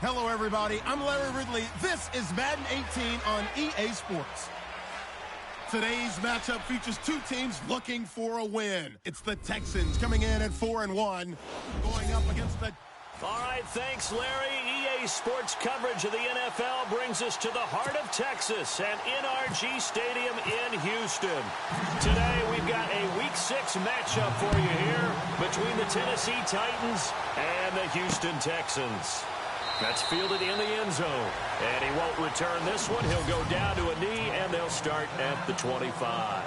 Hello, everybody. I'm Larry Ridley. This is Madden 18 on EA Sports. Today's matchup features two teams looking for a win. It's the Texans coming in at 4-1, going up against the... All right, thanks, Larry. EA Sports coverage of the NFL brings us to the heart of Texas and NRG Stadium in Houston. Today, we've got a Week 6 matchup for you here between the Tennessee Titans and the Houston Texans. That's fielded in the end zone, and he won't return this one. He'll go down to a knee, and they'll start at the 25.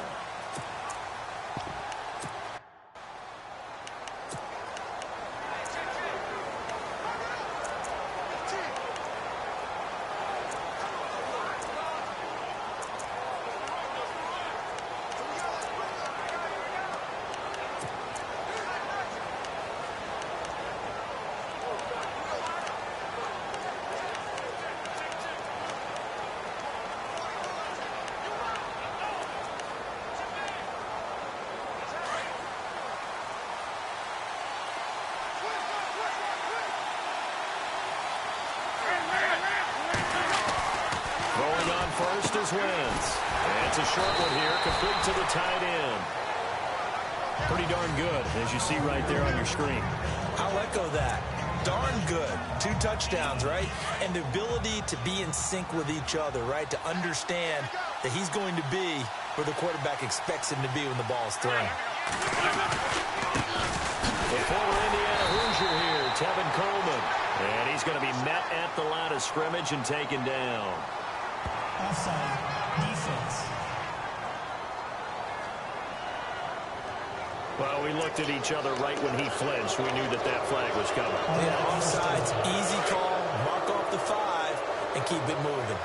First is Wentz. And it's a short one here, complete to the tight end. Pretty darn good, as you see right there on your screen. I'll echo that. Darn good. 2 touchdowns, right? And the ability to be in sync with each other, right? To understand that he's going to be where the quarterback expects him to be when the ball's thrown. A former Indiana Hoosier here, Tevin Coleman. And he's going to be met at the line of scrimmage and taken down. Offside, defense. Well, we looked at each other right when he flinched. We knew that that flag was coming. Yeah, offsides, easy call, mark off the 5, and keep it moving.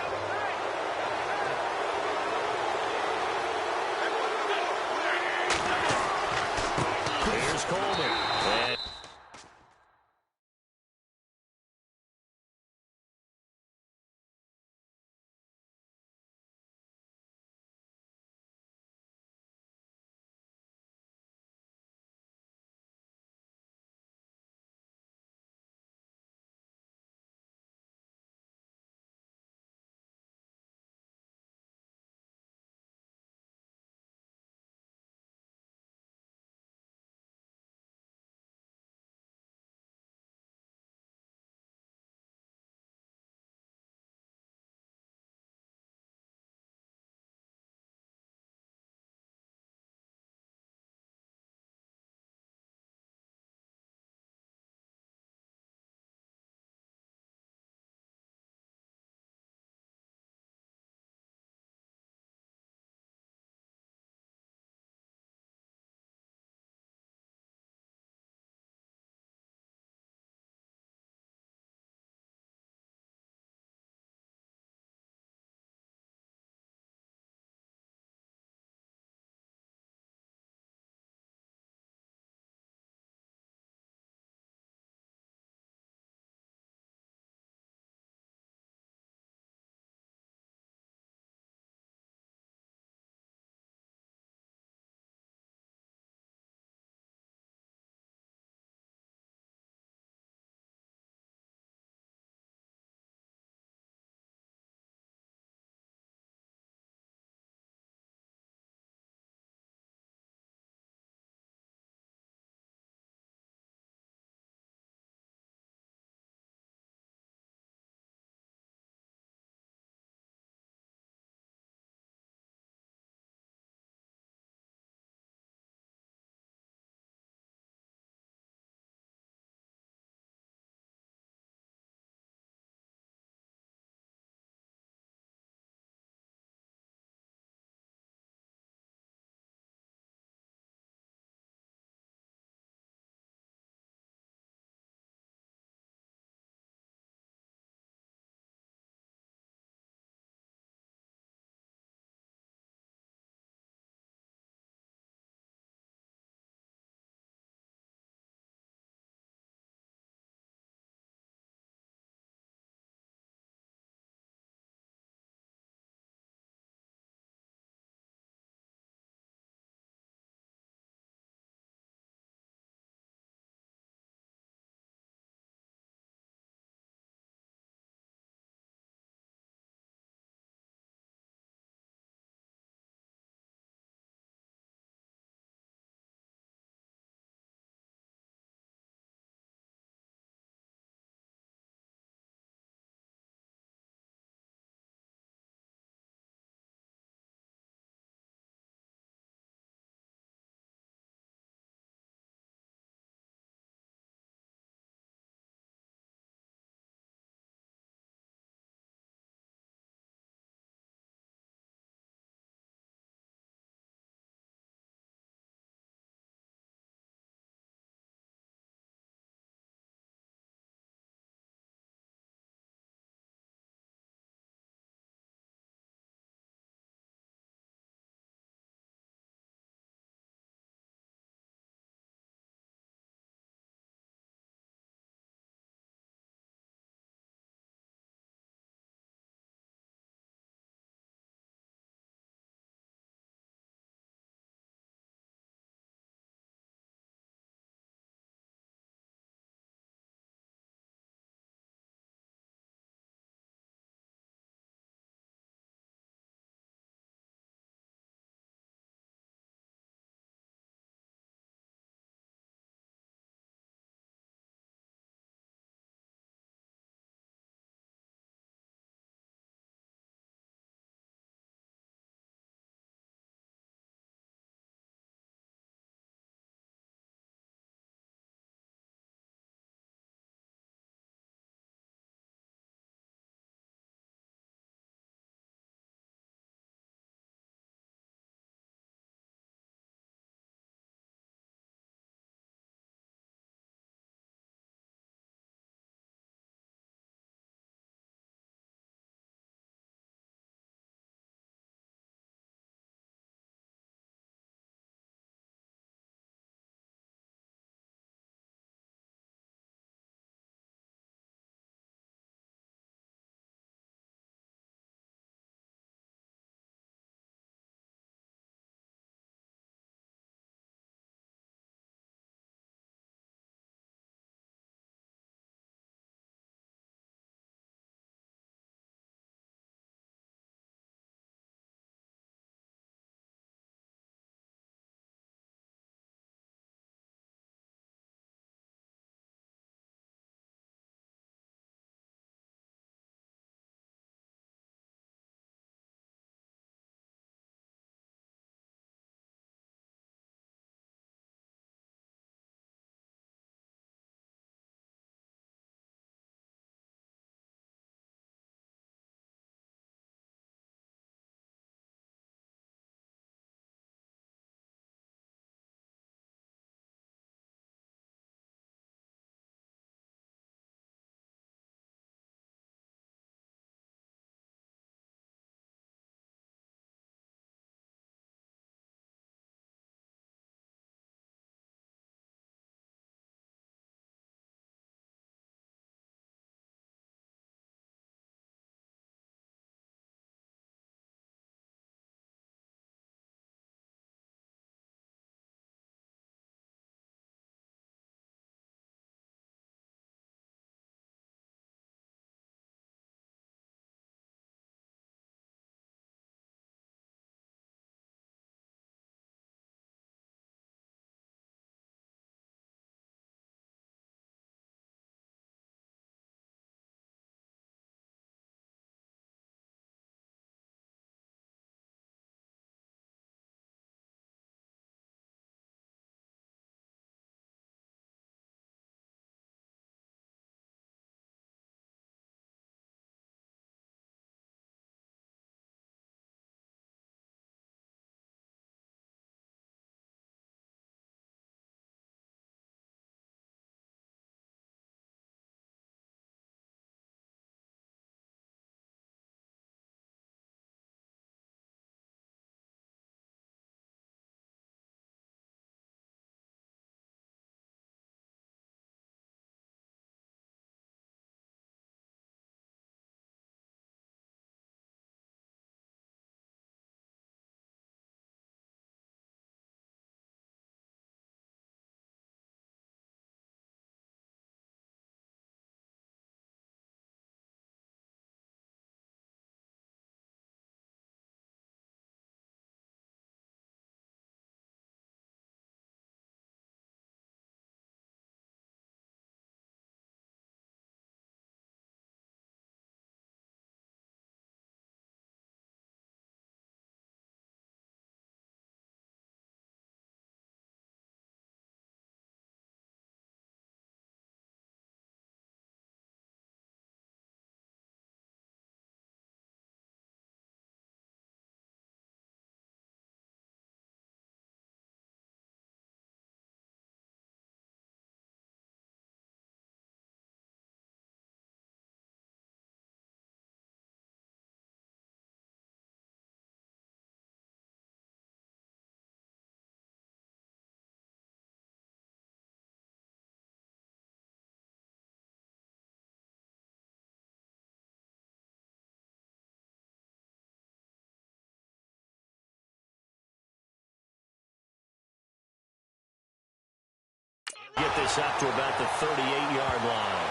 Get this up to about the 38-yard line.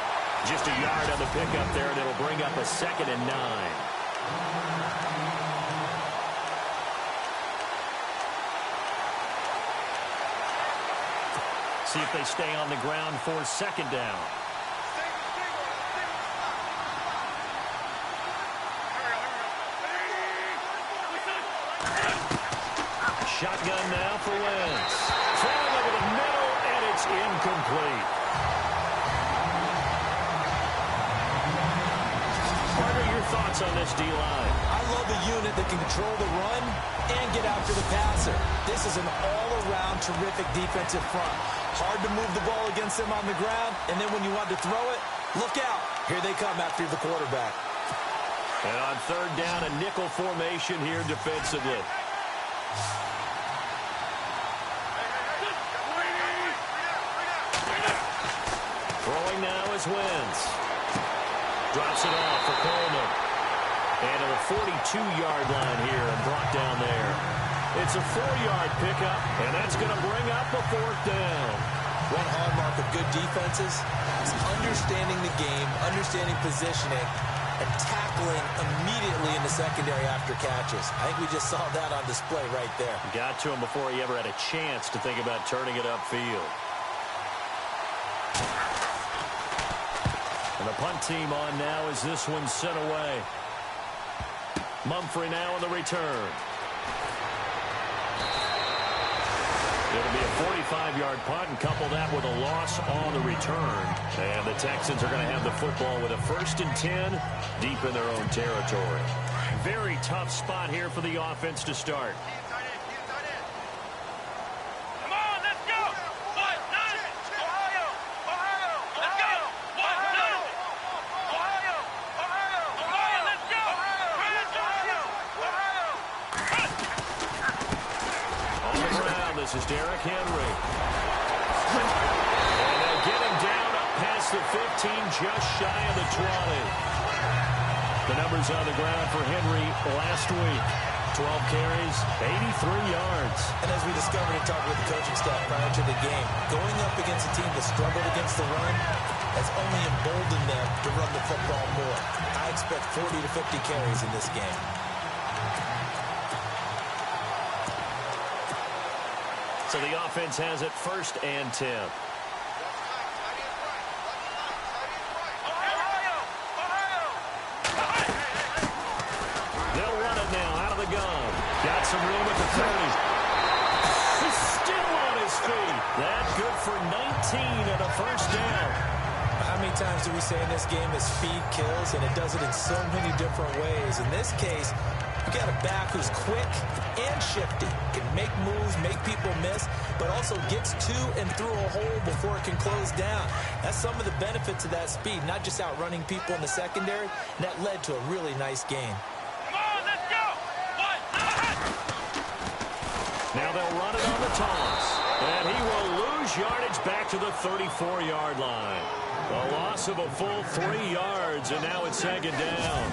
Just a yard on the pickup there, and it'll bring up a 2nd and 9. See if they stay on the ground for 2nd down. Shotgun now for Wentz. Throwing over the middle, and it's incomplete. Carter, your thoughts on this D-line? I love a unit that can control the run and get after the passer. This is an all-around terrific defensive front. Hard to move the ball against them on the ground, and then when you want to throw it, look out. Here they come after the quarterback. And on 3rd down, a nickel formation here defensively. Throwing now is Wentz. Drops it off for Coleman. And to the 42-yard line here and brought down there. It's a 4-yard pickup, and that's going to bring up a 4th down. One hallmark of good defenses is understanding the game, understanding positioning, and tackling immediately in the secondary after catches. I think we just saw that on display right there. Got to him before he ever had a chance to think about turning it upfield. And the punt team on now as this one's sent away. Mumphrey now on the return. It'll be a 45-yard punt, and couple that with a loss on the return. And the Texans are going to have the football with a 1st and 10 deep in their own territory. Very tough spot here for the offense to start. This is Derrick Henry. And they'll get him down up past the 15, just shy of the 20. The numbers on the ground for Henry last week. 12 carries, 83 yards. And as we discovered and talked with the coaching staff prior to the game, going up against a team that struggled against the run has only emboldened them to run the football more. I expect 40 to 50 carries in this game. So the offense has it 1st and 10. They'll run it now out of the gun. Got some room at the 30. He's still on his feet. That's good for 19 and a 1st down. How many times do we say in this game that speed kills, and it does it in so many different ways? In this case, you got a back who's quick and shifty, can make moves, make people miss, but also gets to and through a hole before it can close down. That's some of the benefits of that speed, not just outrunning people in the secondary, and that led to a really nice game. Come on, let's go! Now they'll run it on the toss, and he will lose yardage back to the 34-yard line. A loss of a full 3 yards, and now it's 2nd down.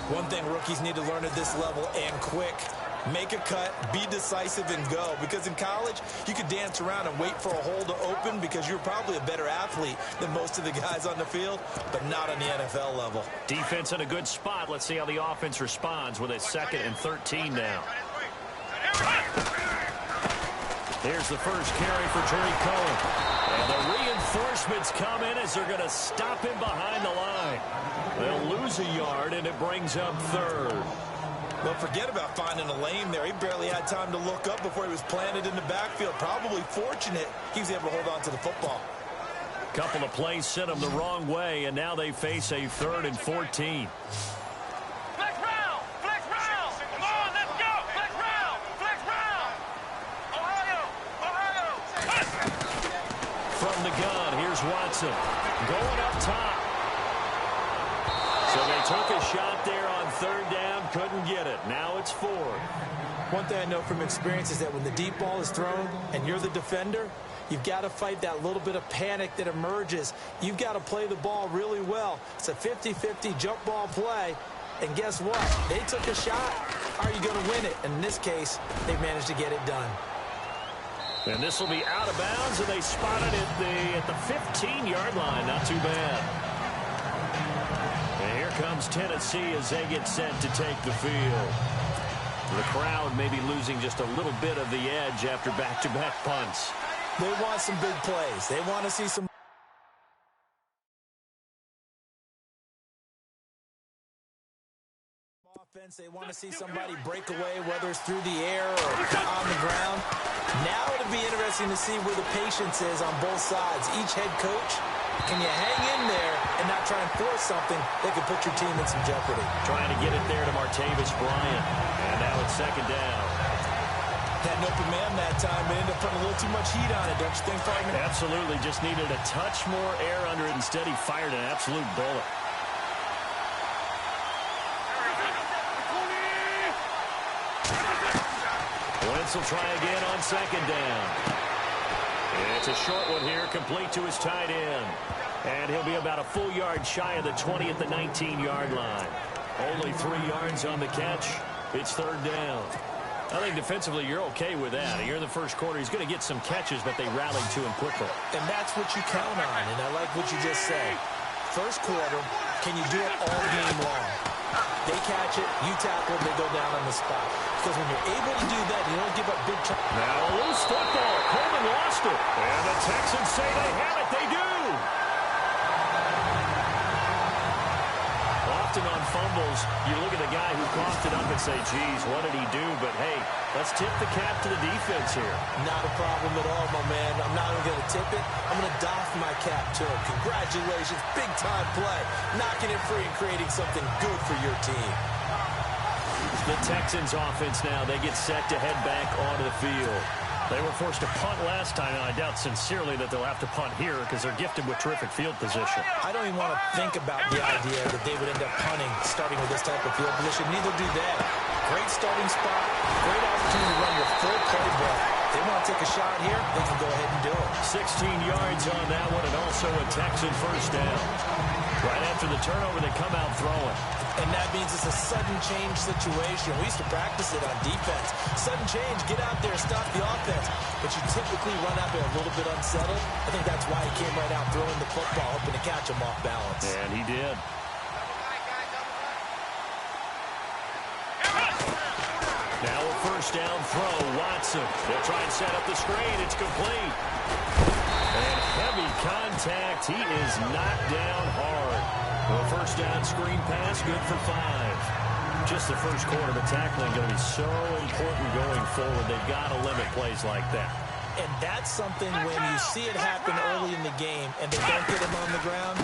One thing rookies need to learn at this level, and quick. Make a cut, be decisive, and go. Because in college, you could dance around and wait for a hole to open because you're probably a better athlete than most of the guys on the field, but not on the NFL level. Defense in a good spot. Let's see how the offense responds with a 2nd and 13 now. Here's the first carry for Tariq Cohen. And the reinforcements come in as they're going to stop him behind the line. They'll lose a yard, and it brings up 3rd. Well, forget about finding a lane there. He barely had time to look up before he was planted in the backfield. Probably fortunate he was able to hold on to the football. Couple of plays sent him the wrong way, and now they face a 3rd and 14. Flex round! Flex round! Come on, let's go! Flex round! Flex round! Ohio! Ohio! From the gun, here's Watson. Going up top. So they took a shot there on 3rd down, couldn't get it. Now it's 4th. One thing I know from experience is that when the deep ball is thrown and you're the defender, you've got to fight that little bit of panic that emerges. You've got to play the ball really well. It's a 50-50 jump ball play. And guess what? They took a shot. Are you going to win it? And in this case, they managed to get it done. And this will be out of bounds, and they spot it at the 15-yard line. Not too bad. And here comes Tennessee as they get set to take the field. The crowd may be losing just a little bit of the edge after back-to-back punts. They want some big plays. They want to see some offense. They want to see somebody break away, whether it's through the air or on the ground. Now it'll be interesting to see where the patience is on both sides. Each head coach, can you hang in there and not try and force something that could put your team in some jeopardy? Trying to get it there to Martavis Bryant. And now it's second down. Had an open man that time, but ended up putting a little too much heat on it, don't you think, partner? Absolutely. Just needed a touch more air under it. Instead, he fired an absolute bullet. Wentz will try again on second down. It's a short one here, complete to his tight end. And he'll be about a full yard shy of the 20 at the 19-yard line. Only 3 yards on the catch. It's third down. I think defensively you're okay with that. Here in the first quarter, he's going to get some catches, but they rallied to him quickly. And that's what you count on, and I like what you just said. First quarter, can you do it all game long? They catch it, you tackle it, they go down on the spot. Because when you're able to do that, you don't give up big time. Now a loose football. Coleman lost it. And the Texans say they have it. They do. Often on fumbles, you look at the guy who coughed it up and say, geez, what did he do? But, hey, let's tip the cap to the defense here. Not a problem at all, my man. I'm not even going to tip it. I'm going to doff my cap to him. Congratulations. Big-time play. Knocking it free and creating something good for your team. The Texans offense now, they get set to head back onto the field. They were forced to punt last time, and I doubt sincerely that they'll have to punt here because they're gifted with terrific field position. I don't even want to think about the idea that they would end up punting starting with this type of field position. Neither do they. Great starting spot, great opportunity to run your full playbook. They want to take a shot here, they can go ahead and do it. 16 yards on that one, and also a Texan first down. Right after the turnover, they come out throwing. And that means it's a sudden change situation. We used to practice it on defense. Sudden change, get out there, stop the offense. But you typically run out there a little bit unsettled. I think that's why he came right out throwing the football, hoping to catch him off balance. And he did. Now a first down throw, Watson. They'll try and set up the screen. It's complete. And heavy contact. He is knocked down hard. Well, first down screen pass, good for 5. Just the first quarter, but tackling going to be so important going forward. They've got to limit plays like that. And that's something when you see it happen early in the game and they don't get him on the ground,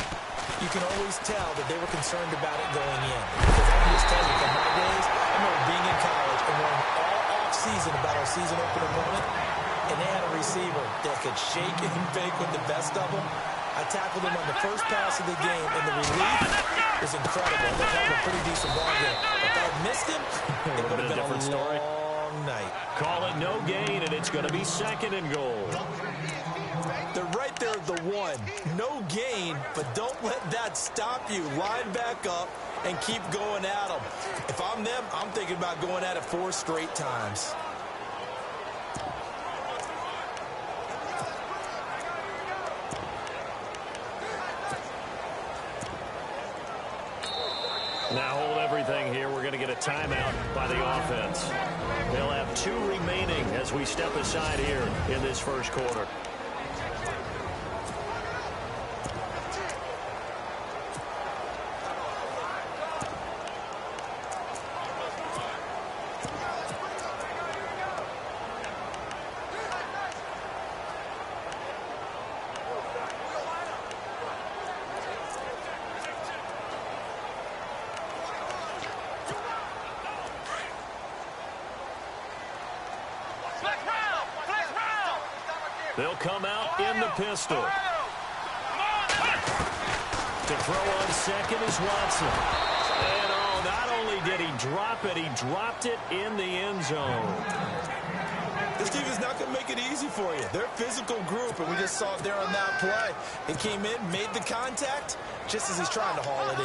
you can always tell that they were concerned about it going in. Because I can just tell you, from my days, I remember being in college and learning all off-season about our season opener moment, and they had a receiver that could shake and bake with the best of them. I tackled him on the first pass of the game, and the relief was incredible. They had a pretty decent ball game. If I had missed him, it would have been a long night. Call it no gain, and it's going to be second and goal. They're right there at the 1. No gain, but don't let that stop you. Line back up and keep going at them. If I'm them, I'm thinking about going at it 4 straight times. Now hold everything here. We're going to get a timeout by the offense. They'll have 2 remaining as we step aside here in this first quarter. They'll come out in the pistol. To throw on second is Watson. And oh, not only did he drop it, he dropped it in the end zone. This team is not going to make it easy for you. They're a physical group, and we just saw it there on that play. It came in, made the contact, just as he's trying to haul it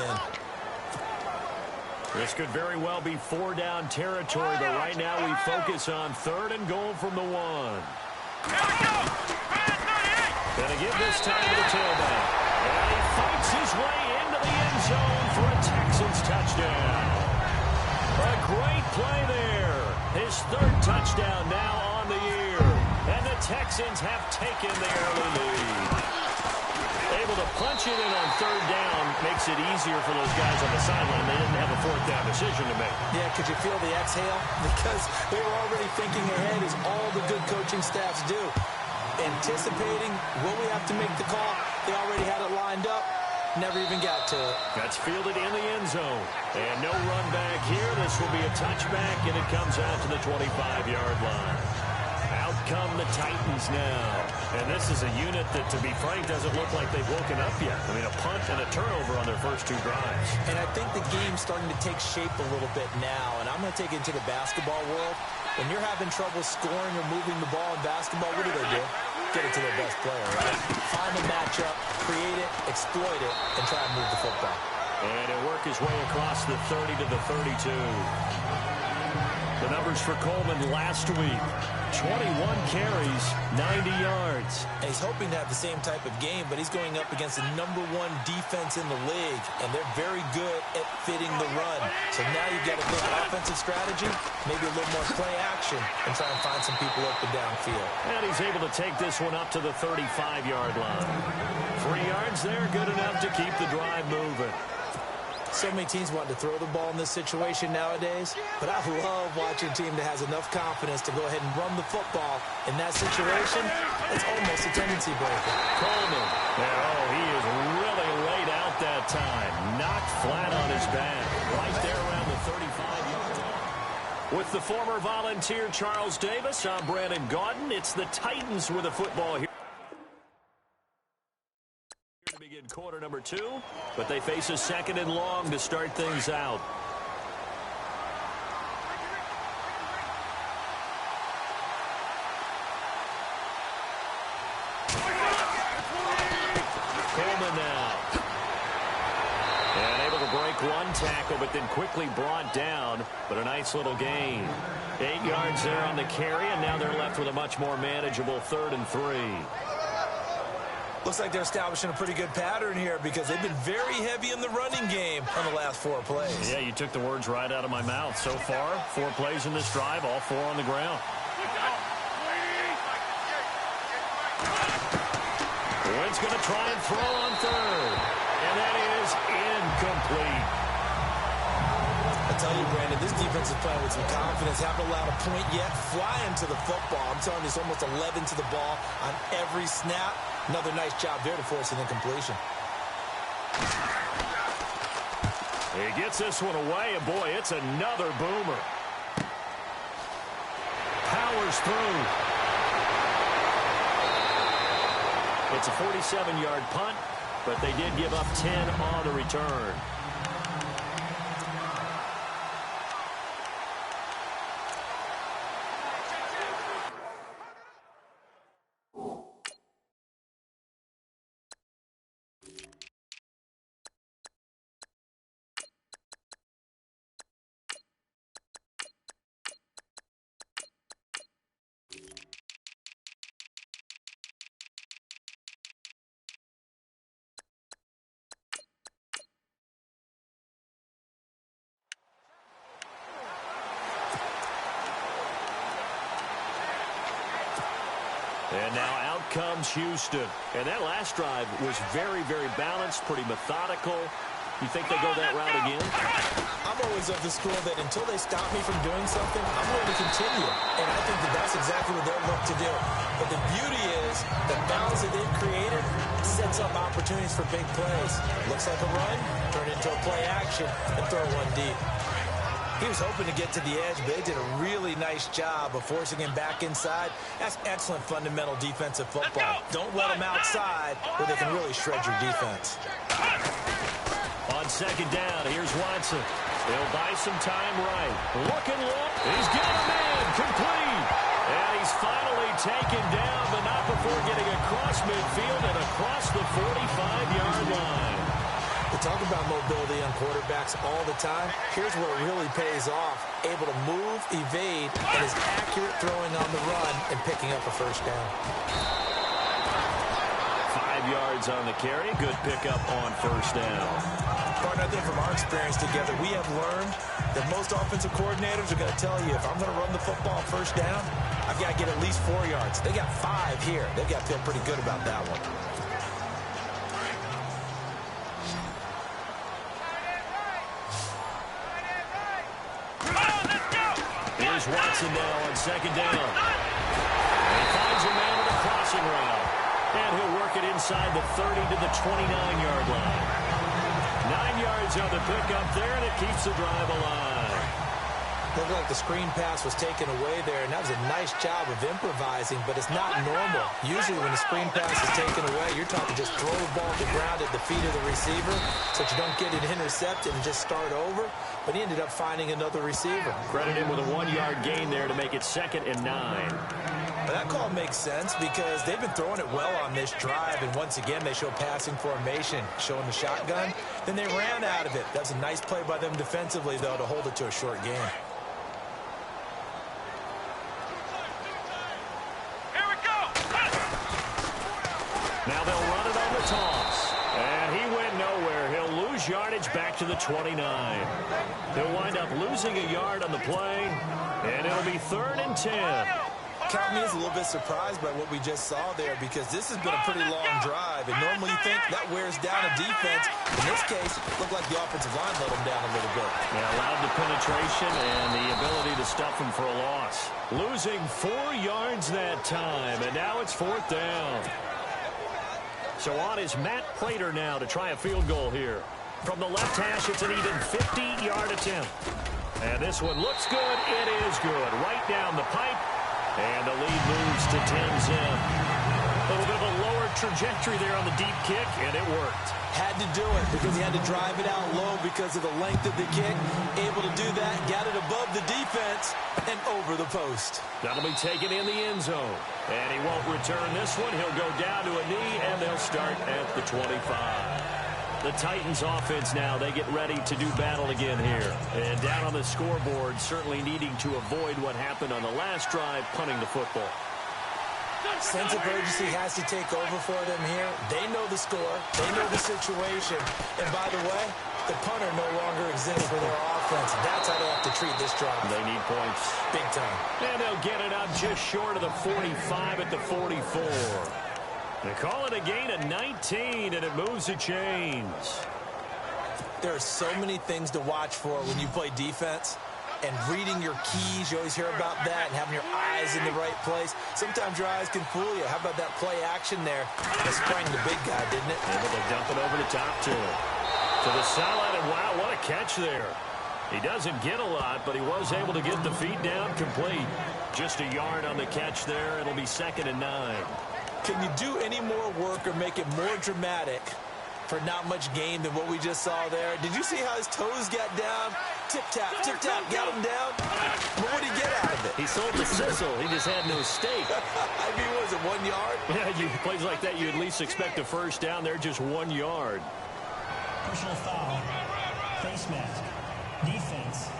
in. This could very well be 4 down territory, but right now we focus on 3rd and goal from the 1. Here we go. Man 38. Gonna give this time to the tailback. And he fights his way into the end zone for a Texans touchdown. A great play there. His third touchdown now on the year. And the Texans have taken the early lead. Able to punch it in on third down makes it easier for those guys on the sideline. They didn't have a fourth down decision to make. Yeah, could you feel the exhale? Because they were already thinking ahead, as all the good coaching staffs do. Anticipating, will we have to make the call? They already had it lined up. Never even got to it. That's fielded in the end zone. And no run back here. This will be a touchback, and it comes out to the 25-yard line. Out come the Titans now. And this is a unit that, to be frank, doesn't look like they've woken up yet. I mean, a punt and a turnover on their first two drives. And I think the game's starting to take shape a little bit now. And I'm going to take it into the basketball world. When you're having trouble scoring or moving the ball in basketball, what do? Get it to their best player, right? Find the matchup, create it, exploit it, and try and move the football. And he'll work his way across the 30 to the 32. The numbers for Coleman last week: 21 carries, 90 yards. And he's hoping to have the same type of game, but he's going up against the #1 defense in the league, and they're very good at fitting the run. So now you've got to think offensive strategy, maybe a little more play action, and try and find some people open downfield. And he's able to take this one up to the 35-yard line. 3 yards there, good enough to keep the drive moving. So many teams want to throw the ball in this situation nowadays, but I love watching a team that has enough confidence to go ahead and run the football. In that situation, it's almost a tendency breaker. Coleman, he is really laid out that time. Knocked flat on his back, right there around the 35-yard line. With the former Volunteer Charles Davis, I'm Brandon Gaudin. It's the Titans with the football here. Begin quarter number 2, but they face a 2nd and long to start things out. Coleman now. And able to break one tackle, but then quickly brought down, but a nice little gain. 8 yards there on the carry, and now they're left with a much more manageable 3rd and 3. Looks like they're establishing a pretty good pattern here because they've been very heavy in the running game on the last 4 plays. Yeah, you took the words right out of my mouth. So far, 4 plays in this drive, all 4 on the ground. Wynn's going to try and throw on 3rd. And that is incomplete. I tell you, Brandon, this defense is playing with some confidence. Haven't allowed a point yet. Flying to the football. I'm telling you, it's almost 11 to the ball on every snap. Another nice job there to force an incompletion. He gets this one away, and boy, it's another boomer. Powers through. It's a 47-yard punt, but they did give up 10 on the return. And now out comes Houston. And that last drive was very, very balanced, pretty methodical. You think they go that route again? I'm always of the school that until they stop me from doing something, I'm going to continue. And I think that that's exactly what they'll look to do. But the beauty is the balance that they've created sets up opportunities for big plays. Looks like a run, turn it into a play action, and throw one deep. He was hoping to get to the edge, but they did a really nice job of forcing him back inside. That's excellent fundamental defensive football. Don't let him outside where they can really shred your defense. On 2nd down, here's Watson. He'll buy some time right. Looking low. He's got a man complete. And he's finally taken down, but not before getting across midfield and across the 45-yard line. We talk about mobility on quarterbacks all the time. Here's where it really pays off. Able to move, evade, and is accurate throwing on the run and picking up a first down. 5 yards on the carry. Good pickup on first down. Partner, I think from our experience together, we have learned that most offensive coordinators are going to tell you, if I'm going to run the football first down, I've got to get at least 4 yards. They got 5 here. They've got to feel pretty good about that one. Here's Watson now on second down. And he finds a man with a crossing route. And he'll work it inside the 30 to the 29-yard line. 9 yards on the pickup there, and it keeps the drive alive. Looked like the screen pass was taken away there, and that was a nice job of improvising, but it's not normal. Usually when the screen pass is taken away, you're talking just throw the ball to the ground at the feet of the receiver so that you don't get it intercepted and just start over. But he ended up finding another receiver. Credit him with a 1-yard gain there to make it 2nd and 9. But that call makes sense because they've been throwing it well on this drive, and once again they show passing formation, showing the shotgun. Then they ran out of it. That's a nice play by them defensively, though, to hold it to a short game. Here we go. Now they'll run it on the toss. And he went nowhere. He'll lose yardage back to the 29. He'll wind up losing a yard on the play, and it'll be 3rd and 10. Count me as a little bit surprised by what we just saw there because this has been a pretty long drive, and normally you think that wears down a defense. In this case, it looked like the offensive line let them down a little bit. Yeah, allowed the penetration and the ability to stuff him for a loss. Losing 4 yards that time, and now it's 4th down. So on is Matt Prater now to try a field goal here. From the left hash, it's an even 50-yard attempt. And this one looks good. It is good. Right down the pipe. And the lead moves to 10 zip. A little bit of a lower trajectory there on the deep kick, and it worked. Had to do it because he had to drive it out low because of the length of the kick. Able to do that, got it above the defense, and over the post. That'll be taken in the end zone. And he won't return this one. He'll go down to a knee, and they'll start at the 25. The Titans offense now, they get ready to do battle again here. And down on the scoreboard, certainly needing to avoid what happened on the last drive, punting the football. Sense of urgency has to take over for them here. They know the score. They know the situation. And by the way, the punter no longer exists for their offense. That's how they have to treat this drive. They need points. Big time. And they'll get it up just short of the 45 at the 44. They call it a gain of 19, and it moves the chains. There are so many things to watch for when you play defense. And reading your keys, you always hear about that, and having your eyes in the right place. Sometimes your eyes can fool you. How about that play action there? That sprang the big guy, didn't it? Able to dump it over the top to him. To the sideline, and wow, what a catch there. He doesn't get a lot, but he was able to get the feet down complete. Just a yard on the catch there. It'll be 2nd and 9. Can you do any more work or make it more dramatic for not much gain than what we just saw there? Did you see how his toes got down? Tip-tap, got him down. But what did he get out of it? He sold the sizzle. He just had no steak. I mean, was it 1 yard? Yeah, plays like that, you at least expect a first down. They're just 1 yard. Personal foul. Face mask. Defense.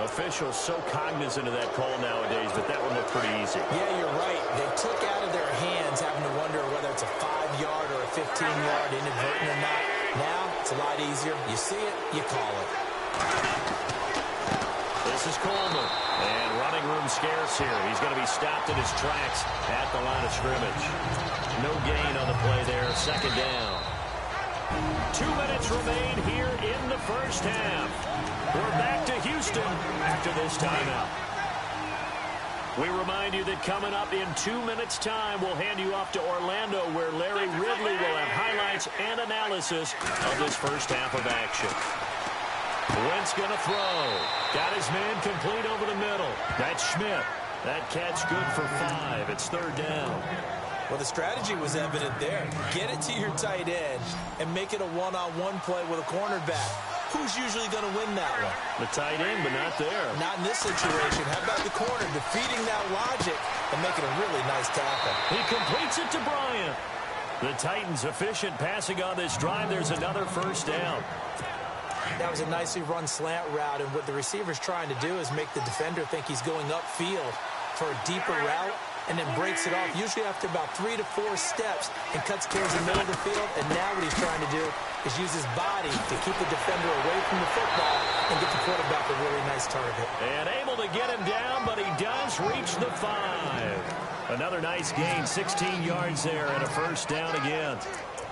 Officials so cognizant of that call nowadays, but that one looked pretty easy. Yeah, you're right. They took out of their hands having to wonder whether it's a 5-yard or a 15-yard, inadvertent or not. Now, it's a lot easier. You see it, you call it. This is Coleman. And running room scarce here. He's going to be stopped in his tracks at the line of scrimmage. No gain on the play there. 2nd down. 2 minutes remain here in the first half. We're back to Houston after this timeout. We remind you that coming up in 2 minutes' time, we'll hand you off to Orlando, where Larry Ridley will have highlights and analysis of this first half of action. Wentz going to throw. Got his man complete over the middle. That's Schmidt. That catch good for 5. It's 3rd down. Well, the strategy was evident there. Get it to your tight end and make it a one-on-one play with a cornerback. Who's usually going to win that one? The tight end, but not there. Not in this situation. How about the corner defeating that logic and making a really nice tackle? He completes it to Bryant. The Titans efficient passing on this drive. There's another first down. That was a nicely run slant route, and what the receiver's trying to do is make the defender think he's going upfield for a deeper route, and then breaks it off, usually after about 3 to 4 steps, and cuts towards the middle of the field. And now what he's trying to do is use his body to keep the defender away from the football and get the quarterback a really nice target. And able to get him down, but he does reach the 5. Another nice gain, 16 yards there, and a first down again.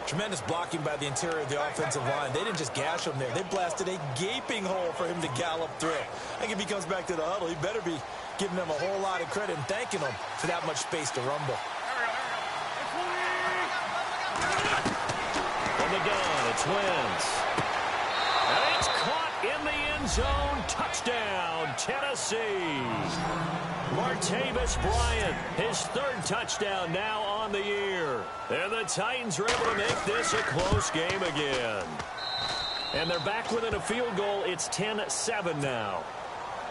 Tremendous blocking by the interior of the offensive line. They didn't just gash him there. They blasted a gaping hole for him to gallop through. I think if he comes back to the huddle, he better be giving them a whole lot of credit and thanking them for that much space to rumble. From the gun, it's Wentz. And it's caught in the end zone. Touchdown, Tennessee. Martavis Bryant, his 3rd touchdown now on the year. And the Titans are able to make this a close game again. And they're back within a field goal. It's 10-7 now.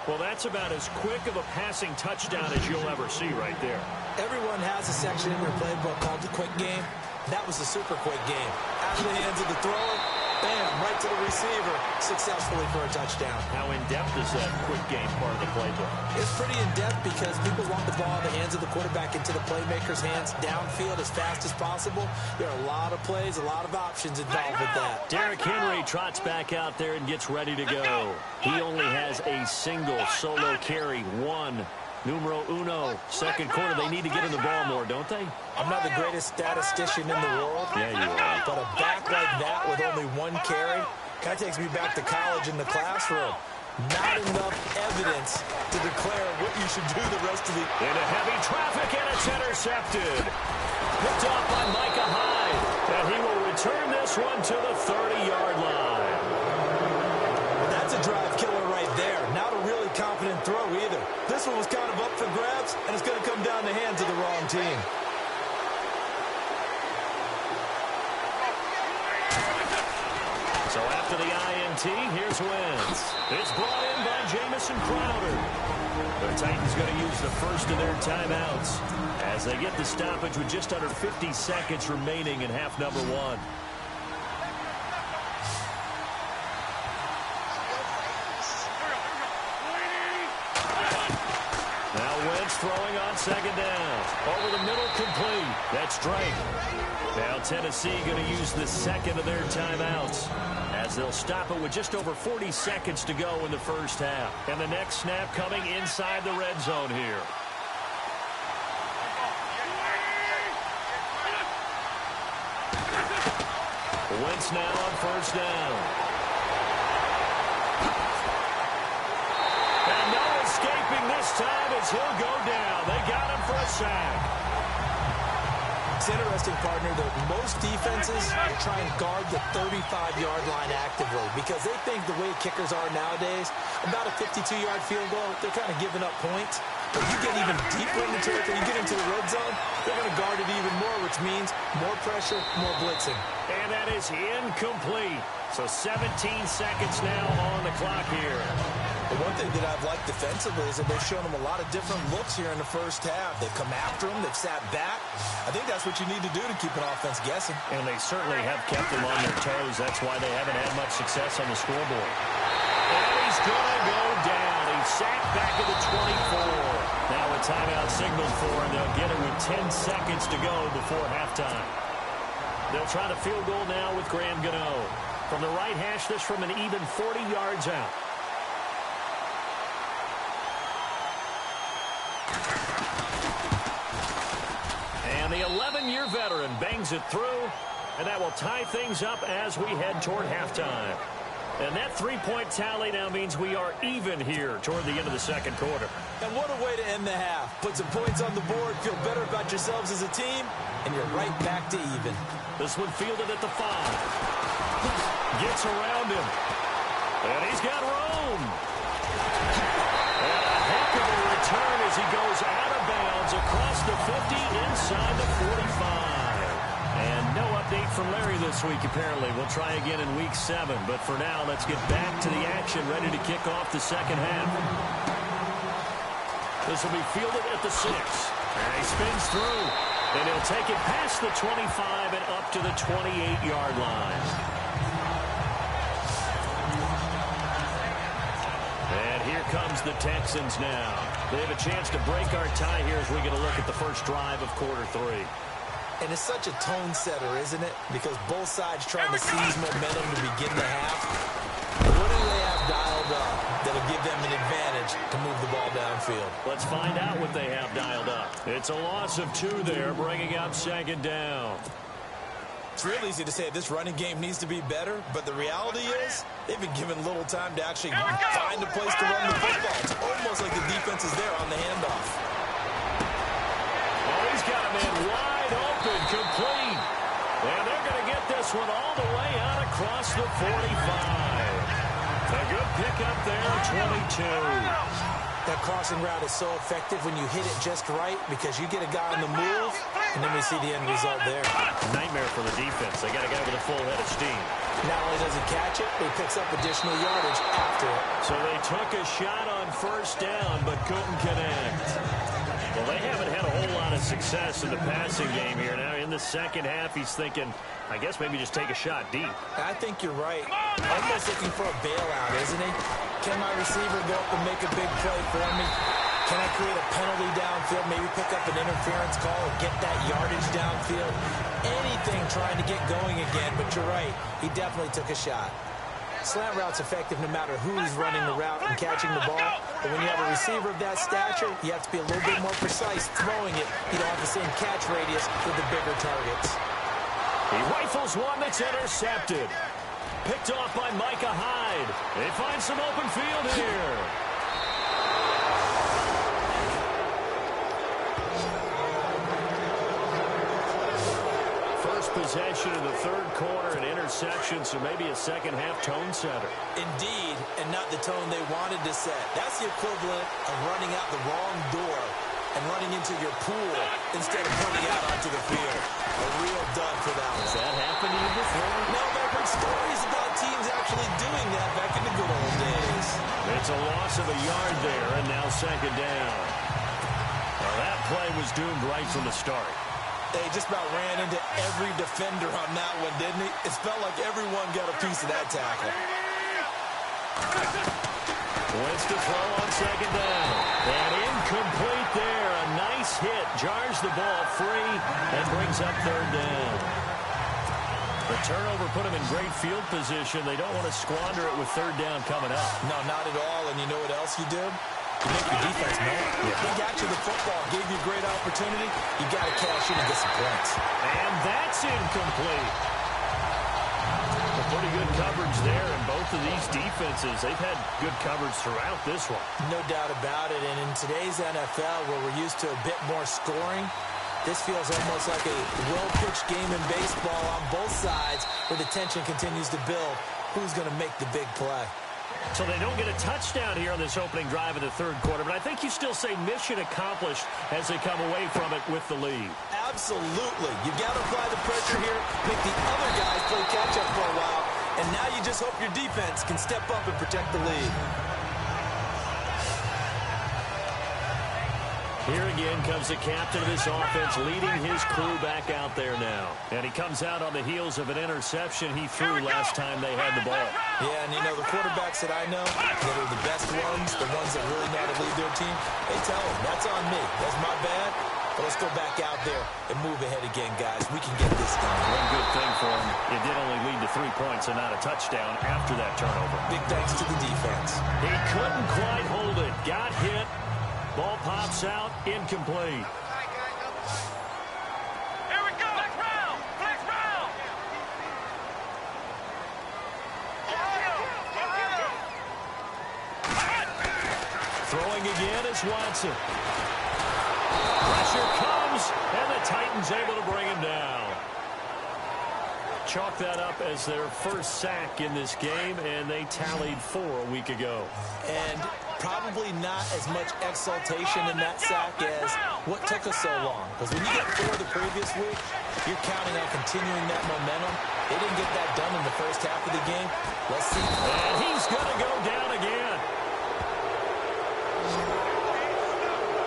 Well, that's about as quick of a passing touchdown as you'll ever see right there. Everyone has a section in their playbook called the quick game. That was a super quick game. Out of the hands of the thrower, bam, right to the receiver, successfully for a touchdown. How in-depth is that quick game part of the playbook? It's pretty in-depth because people want the ball in the hands of the quarterback into the playmaker's hands downfield as fast as possible. There are a lot of plays, a lot of options involved with that. Derrick Henry trots back out there and gets ready to go. He only has a single solo carry, 1. Numero uno, second quarter. They need to get in the ball more, don't they? I'm not the greatest statistician in the world. Yeah, you are. But a back like that with only 1 carry kind of takes me back to college in the classroom. Not enough evidence to declare what you should do the rest of the... Into heavy traffic, and it's intercepted. Picked off by Micah Hyde. And he will return this one to the 30-yard line. That's a drive killer right there. Not a really confident throw either. This one was kind of up for grabs, and it's going to come down the hands of the wrong team. So after the INT, here's Wentz. It's brought in by Jamison Crowder. The Titans going to use the first of their timeouts as they get the stoppage with just under 50 seconds remaining in half number 1. Now Wentz throwing on second down. Over the middle, complete. That's Drake. Now Tennessee going to use the second of their timeouts as they'll stop it with just over 40 seconds to go in the first half. And the next snap coming inside the red zone here. Wentz now on first down. And no escaping this time as he'll go down. They got him for a sack. It's interesting, partner, that most defenses try and guard the 35-yard line actively because they think the way kickers are nowadays, about a 52-yard field goal, they're kind of giving up points. But you get even deeper in the territory, you get into the red zone, they're going to guard it even more, which means more pressure, more blitzing. And that is incomplete. So 17 seconds now on the clock here. The one thing that I've liked defensively is that they've shown them a lot of different looks here in the first half. They've come after them. They've sat back. I think that's what you need to do to keep an offense guessing. And they certainly have kept them on their toes. That's why they haven't had much success on the scoreboard. And he's going to go down. He's sacked back at the 24. Now a timeout signaled for, and they'll get it with 10 seconds to go before halftime. They'll try the field goal now with Graham Gano. From the right hash, this from an even 40 yards out. And the 11-year veteran bangs it through, and that will tie things up as we head toward halftime. And that three-point tally now means we are even here toward the end of the second quarter. And what a way to end the half. Put some points on the board, feel better about yourselves as a team, and you're right back to even. This one fielded at the 5. Gets around him. And he's got room. And a heck of a return as he goes out of bounds across the 50 inside the 45. And no update from Larry this week, apparently. We'll try again in week 7. But for now, let's get back to the action, ready to kick off the second half. This will be fielded at the 6. And he spins through. And he'll take it past the 25 and up to the 28-yard line. And here comes the Texans now. They have a chance to break our tie here as we get a look at the first drive of quarter 3. And it's such a tone setter, isn't it? Because both sides trying to seize momentum to begin the half. What do they have dialed up that'll give them an advantage to move the ball downfield? Let's find out what they have dialed up. It's a loss of 2 there, bringing up second down. It's real easy to say this running game needs to be better, but the reality is they've been given little time to actually find a place to run the football. It's almost like the defense is there on the handoff. Oh, he's got a man wide open, complete. And they're going to get this one all the way out across the 45. A good pickup there, 22. That crossing route is so effective when you hit it just right because you get a guy on the move, and then we see the end result there. Nightmare for the defense. They got a guy with a full head of steam. Not only does he catch it, but he picks up additional yardage after it. So they took a shot on first down, but couldn't connect. Well, they haven't had a whole lot of success in the passing game here. Now, in the second half, he's thinking, I guess maybe just take a shot deep. I think you're right. Almost looking for a bailout, isn't he? Can my receiver go up and make a big play for me? Can I create a penalty downfield, maybe pick up an interference call and get that yardage downfield? Anything trying to get going again, but you're right. He definitely took a shot. Slant route's effective no matter who's running the route and catching the ball. But when you have a receiver of that stature, you have to be a little bit more precise throwing it. You don't have the same catch radius with the bigger targets. He rifles one that's intercepted. Picked off by Micah Hyde. They find some open field here. First possession of the third quarter, an interception, so maybe a second-half tone setter. Indeed, and not the tone they wanted to set. That's the equivalent of running out the wrong door and running into your pool instead of running out onto the field. A real dud for that one. Has that happened to you before? No, but I've heard stories about teams actually doing that back in the good old days. It's a loss of a yard there, and now second down. Well, that play was doomed right from the start. They just about ran into every defender on that one, didn't he? It felt like everyone got a piece of that tackle. Wins to throw on second down. And incomplete there. A nice hit. Jars the ball free and brings up third down. The turnover put them in great field position. They don't want to squander it with third down coming up. No, not at all. And you know what else you do? You make your defense mad. They got you the football, gave you a great opportunity. You got to cash in and get some points. And that's incomplete. A pretty good coverage there in both of these defenses. They've had good coverage throughout this one. No doubt about it. And in today's NFL, where we're used to a bit more scoring, this feels almost like a well-pitched game in baseball on both sides where the tension continues to build. Who's going to make the big play? So they don't get a touchdown here on this opening drive of the third quarter, but I think you still say mission accomplished as they come away from it with the lead. Absolutely. You got to apply the pressure here, make the other guys play catch-up for a while, and now you just hope your defense can step up and protect the lead. Here again comes the captain of this offense leading his crew back out there now. And he comes out on the heels of an interception he threw last time they had the ball. Yeah, and you know, the quarterbacks that I know that are the best ones, the ones that really know how to lead their team, they tell them, that's on me. That's my bad. But let's go back out there and move ahead again, guys. We can get this done. One good thing for him, it did only lead to 3 points and not a touchdown after that turnover. Big thanks to the defense. He couldn't quite hold it. Got hit. Ball pops out, incomplete. Here we go. Flex round. Flex round. Throwing again is Watson. Pressure comes, and the Titans able to bring him down. Chalk that up as their first sack in this game, and they tallied 4 a week ago. And probably not as much exaltation in that sack as what took us so long. Because when you get 4 the previous week, you're counting on continuing that momentum. They didn't get that done in the first half of the game. Let's see. And he's going to go down again.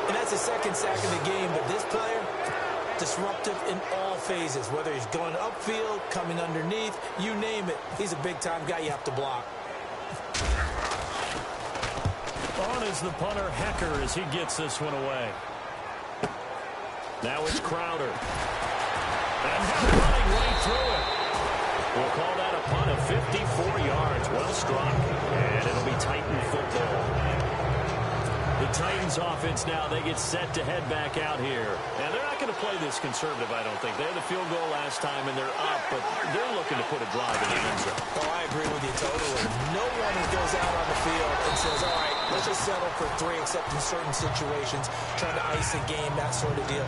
And that's the second sack of the game, but this player disruptive in all phases, whether he's going upfield, coming underneath, you name it. He's a big-time guy you have to block. On is the punter, Hecker, as he gets this one away. Now it's Crowder. And Hecker running right through it. We'll call that a punt of 54 yards. Well struck. And it'll be Titan football. The Titans offense now, they get set to head back out here. And they're not going to play this conservative, I don't think. They had the field goal last time, and they're up, but they're looking to put a drive in the end zone. Oh, I agree with you totally. No one who goes out on the field and says, all right, let's just settle for 3, except in certain situations, trying to ice a game, that sort of deal.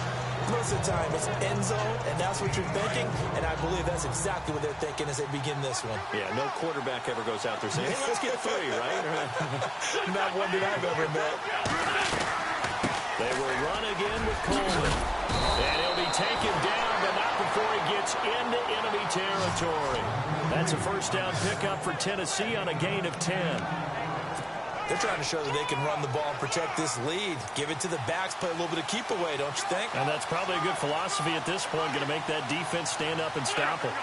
Most of the time, it's end zone, and that's what you're thinking, and I believe that's exactly what they're thinking as they begin this one. Yeah, no quarterback ever goes out there saying, hey, let's get 3, right? Not one that I've ever met. They will run again with Coleman. And he'll be taken down, but not before he gets into enemy territory. That's a first down pickup for Tennessee on a gain of 10. They're trying to show that they can run the ball and protect this lead. Give it to the backs, play a little bit of keep away, don't you think? And that's probably a good philosophy at this point, going to make that defense stand up and stop it.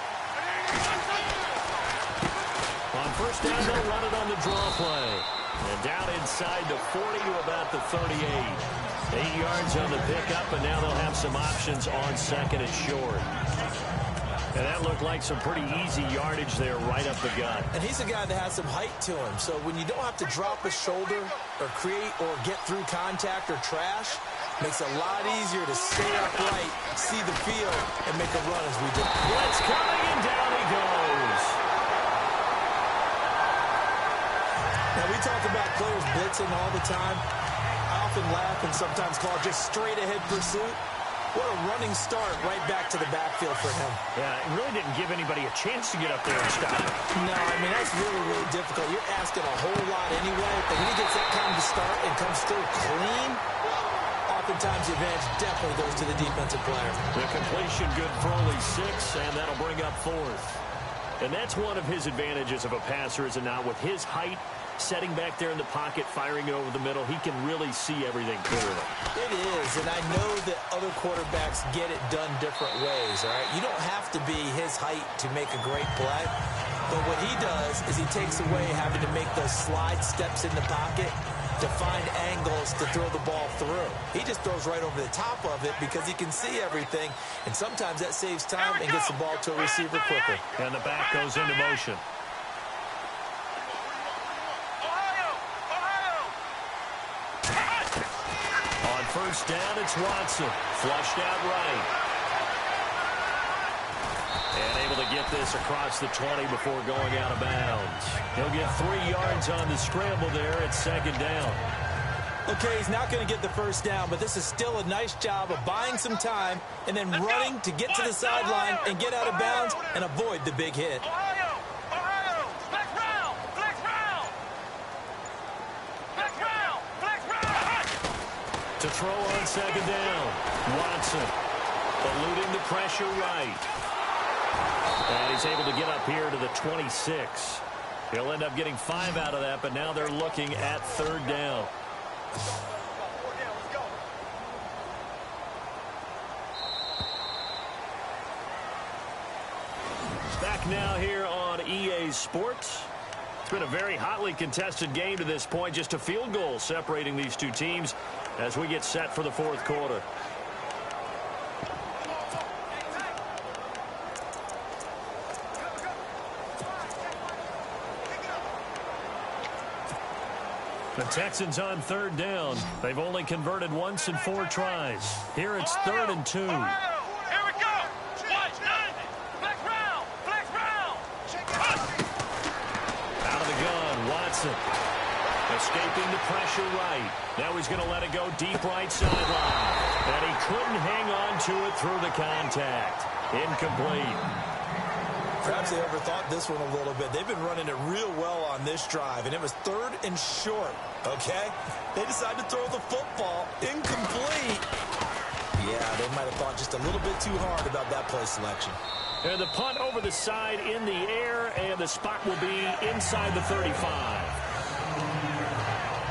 On first down, they'll run it on the draw play. And down inside the 40 to about the 38. 8 yards on the pickup, and now they'll have some options on second and short. And that looked like some pretty easy yardage there right up the gut. And he's a guy that has some height to him. So when you don't have to drop a shoulder or create or get through contact or trash, makes it a lot easier to stay upright, see the field, and make a run as we did. Blitz coming, and down he goes. Now, we talk about players blitzing all the time. I often laugh and sometimes call it just straight-ahead pursuit. What a running start right back to the backfield for him. Yeah, it really didn't give anybody a chance to get up there and stop him. No, I mean, that's really, really difficult. You're asking a whole lot anyway, but when he gets that kind of start and comes through clean, oftentimes the advantage definitely goes to the defensive player. The completion good for only 6, and that'll bring up 4th. And that's one of his advantages of a passer, is it not? With his height, setting back there in the pocket, firing it over the middle, he can really see everything clearly. It is, and I know that other quarterbacks get it done different ways, all right? You don't have to be his height to make a great play, but what he does is he takes away having to make those slide steps in the pocket to find angles to throw the ball through. He just throws right over the top of it because he can see everything, and sometimes that saves time and gets the ball to a receiver quicker. And the back goes into motion. On first down, it's Watson. Flushed out right. And able to get this across the 20 before going out of bounds. He'll get 3 yards on the scramble there at second down. Okay, he's not going to get the first down, but this is still a nice job of buying some time and then running to get to the sideline and get out of bounds and avoid the big hit. To throw on second down. Watson eluding the pressure right. And he's able to get up here to the 26. He'll end up getting 5 out of that, but now they're looking at third down. Back now here on EA Sports. It's been a very hotly contested game to this point. Just a field goal separating these two teams as we get set for the fourth quarter. The Texans on third down. They've only converted once in 4 tries. Here it's 3rd and 2. Here we go. Flex round. Out of the gun, Watson. Escaping the pressure right. Now he's going to let it go deep right sideline. And he couldn't hang on to it through the contact. Incomplete. Perhaps they overthought this one a little bit. They've been running it real well on this drive, and it was 3rd and short, okay? They decided to throw the football incomplete. Yeah, they might have thought just a little bit too hard about that play selection. And the punt over the side in the air, and the spot will be inside the 35.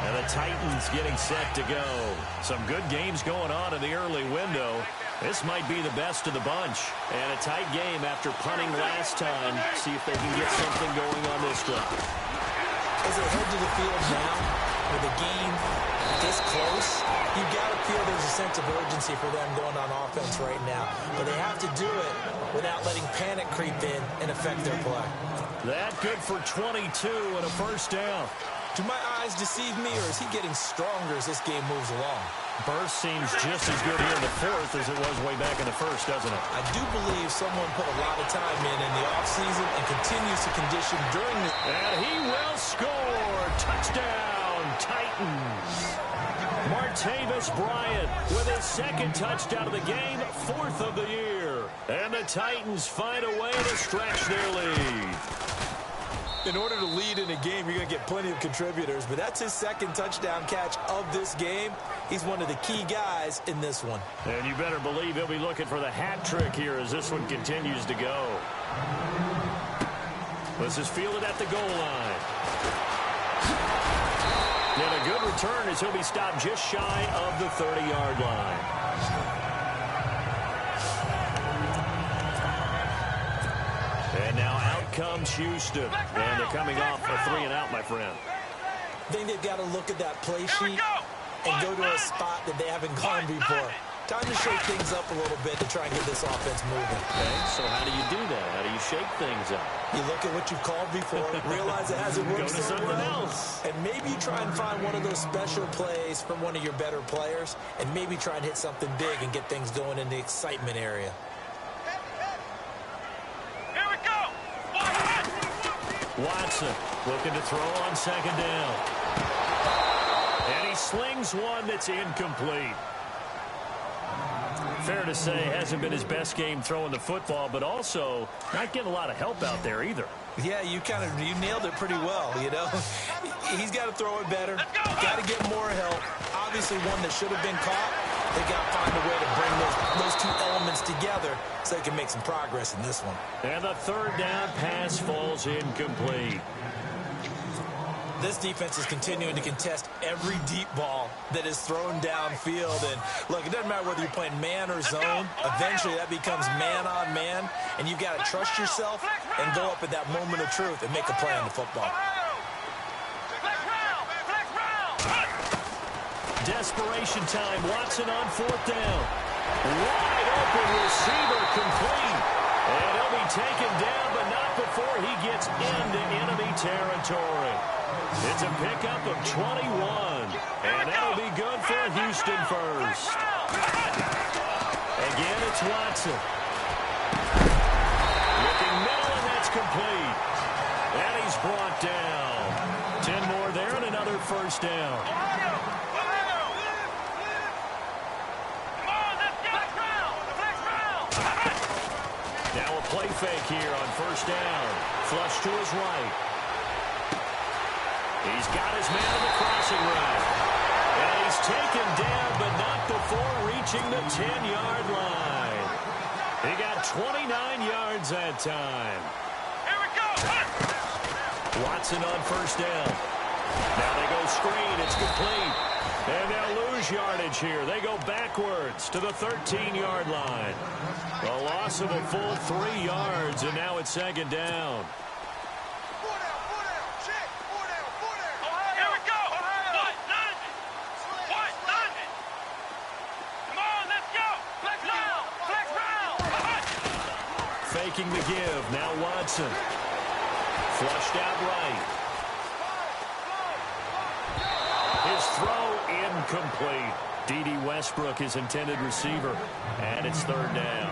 And the Titans getting set to go. Some good games going on in the early window. This might be the best of the bunch. And a tight game after punting last time. See if they can get something going on this drive. As they head to the field now, with a game this close, you've got to feel there's a sense of urgency for them going on offense right now. But they have to do it without letting panic creep in and affect their play. That good for 22 and a first down. Do my eyes deceive me, or is he getting stronger as this game moves along? Burst seems just as good here in the fourth as it was way back in the first, doesn't it? I do believe someone put a lot of time in the offseason and continues to condition during the... And he will score. Touchdown, Titans. Martavis Bryant with his second touchdown of the game, fourth of the year. And the Titans find a way to stretch their lead. In order to lead in a game, you're going to get plenty of contributors, but that's his second touchdown catch of this game. He's one of the key guys in this one. And you better believe he'll be looking for the hat trick here as this one continues to go. This is fielded at the goal line. And a good return as he'll be stopped just shy of the 30-yard line. And now out comes Houston. And they're coming off a 3-and-out, my friend. I think they've got to look at that play sheet and go to a spot that they haven't gone before. Time to shake things up a little bit to try and get this offense moving. Okay, so how do you do that? How do you shake things up? You look at what you've called before, realize it hasn't worked. Go to something else. And maybe you try and find one of those special plays from one of your better players, and maybe try and hit something big and get things going in the excitement area. Here we go. Watson looking to throw on second down. And he slings one that's incomplete. Fair to say, hasn't been his best game throwing the football, but also not getting a lot of help out there either. Yeah, you nailed it pretty well, you know. He's got to throw it better. Got to get more help. Obviously one that should have been caught. They got to find a way to bring those two elements together so they can make some progress in this one. And the third down pass falls incomplete. This defense is continuing to contest every deep ball that is thrown downfield. And, look, it doesn't matter whether you're playing man or zone. Eventually, that becomes man-on-man, and you've got to trust yourself and go up at that moment of truth and make a play on the football. Desperation time. Watson on fourth down. Wide open receiver complete. And he'll be taken down, but not before he gets into enemy territory. It's a pickup of 21, and that'll be good for Houston first. Again, it's Watson. Looking middle, and that's complete. And he's brought down. 10 more there and another first down. Now a play fake here on first down. Flush to his right. He's got his man in the crossing route. And he's taken down, but not before reaching the 10-yard line. He got 29 yards that time. Here we go. Watson on first down. Now they go screen. It's complete. And they'll lose yardage here. They go backwards to the 13-yard line. A loss of a full 3 yards, and now it's second down. Faking the give. Now Watson. Flushed out right. His throw incomplete. D.D. Westbrook, his intended receiver. And it's third down.